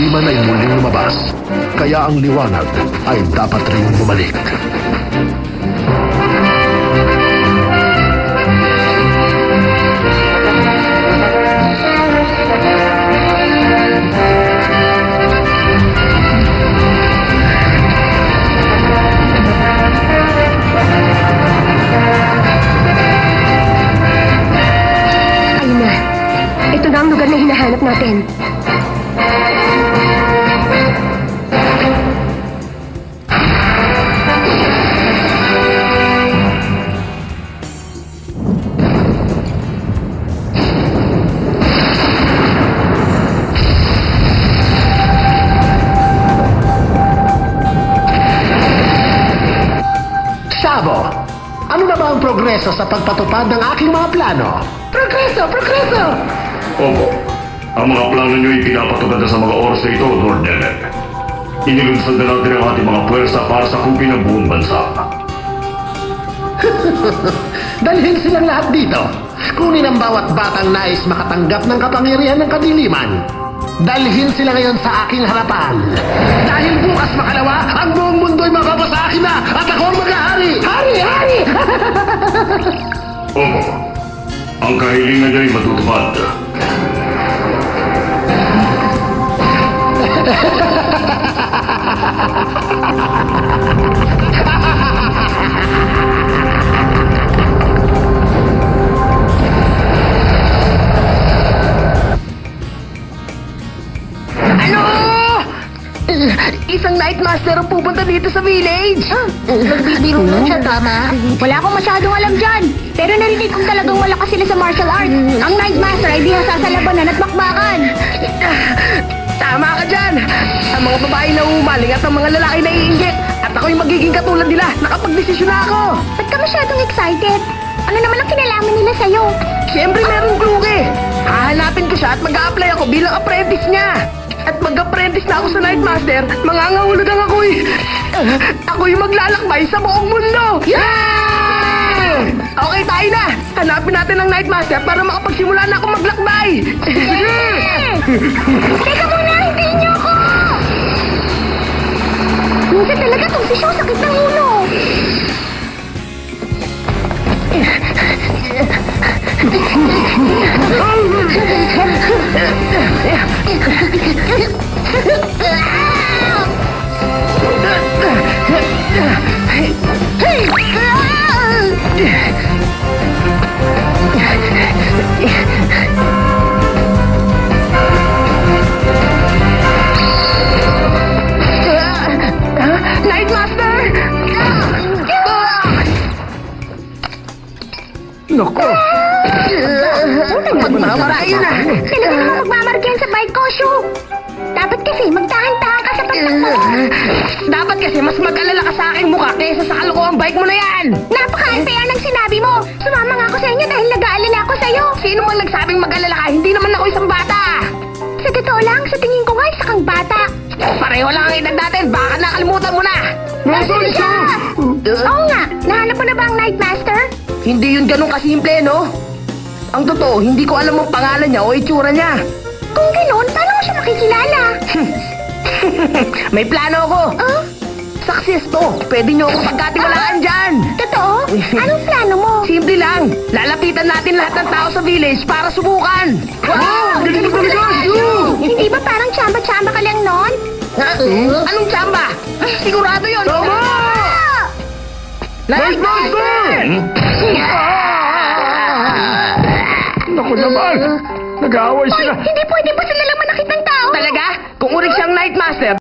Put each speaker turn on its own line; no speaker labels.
kadiliman ay muling lumabas, kaya ang liwanag ay dapat rin bumalik.
Ito na ang lugar na hinahanap natin.
Sabo, ano na ba ang progreso sa pagpatupad ng aking mga plano? Progreso! Progreso!
Opo, ang mga plano nyo ay pinapatugad na sa mga oras na ito, Lord Nemec. Inilunsad na natin ang ating mga puwersa para sa kupin ng buong bansa.
Dalhin silang lahat dito. Kunin ang bawat batang nais makatanggap ng kapangyarihan ng kadiliman. Dalhin sila ngayon sa aking harapan. Dahil bukas makalawa, ang buong mundo'y mababa sa akin na at ako ang mag-ahari! Hari! Hari!
Opo, ang kahilingan niya ay matutupad.
Isang Night Master ang pupunta dito sa village. Nagbibiro lang siya, tama? Wala akong masyadong alam dyan. Pero narinig kong talagang malakas sila sa martial arts. Ang Night Master ay di hasa sa labanan at bakbakan. Tama ka dyan. Ang mga babae na umaling at ang mga lalaki na iinggit. At ako'y magiging katulad nila. Nakapag-desisyon na ako. Ba't ka masyadong excited? Ano naman ang kinalaman nila sa'yo? Siyempre meron clue eh. Hahanapin ko siya at mag-a-apply ako bilang apprentice niya. At mag-apprentice na ako sa Night Master, mangangahulog ang ako'y... ako'y maglalakbay sa buong mundo! Yeah! Okay, tayo na! Hanapin natin ang Night Master para makapagsimula na ako maglakbay! Teka muna, hintayin niyo ako! Minsan talaga itong si Shaw sakit ng ulo! Night Master!
Nako!
Magmamarayo na! Talaga naman magmamarkihan sa bike ko, Shu! Dapat kasi magtahan-tahan ka sa pagtakbo! Dapat kasi mas mag-alala ka sa aking mukha kaysa sa kalokohang bike mo na yan! Napaka-unfair ng sinabi mo! Sumama nga ako sa inyo dahil nag-aalala ako sa'yo! Sino mang nagsabing mag-alala ka? Hindi naman ako isang bata! Sa totoo lang, sa tingin ko nga isa kang bata! Pareho lang ang edad natin! Baka nakalimutan mo na! Nasaan siya? Oo nga! Nahanap mo na ba ang Night Master? Hindi yun ganun kasimple, no? Ang totoo, hindi ko alam ang pangalan niya o itsura niya. Kung ganun, paano mo siya makikilala? May plano ako. Success to. Pwede niyo ako pagkatiwalaan dyan. Totoo? Anong plano mo? Simple lang. Lalapitan natin lahat ng tao sa village para subukan. Wow! Galing na talaga! Hindi ba parang tsamba-tsamba ka lang nun? Anong tsamba? Sigurado yun. Tama! Night Master!
Naku naman! Nag-aaway sila!
Hindi pwede ba sila lang manakit ng tao? Talaga? Kung urig siyang Night Master,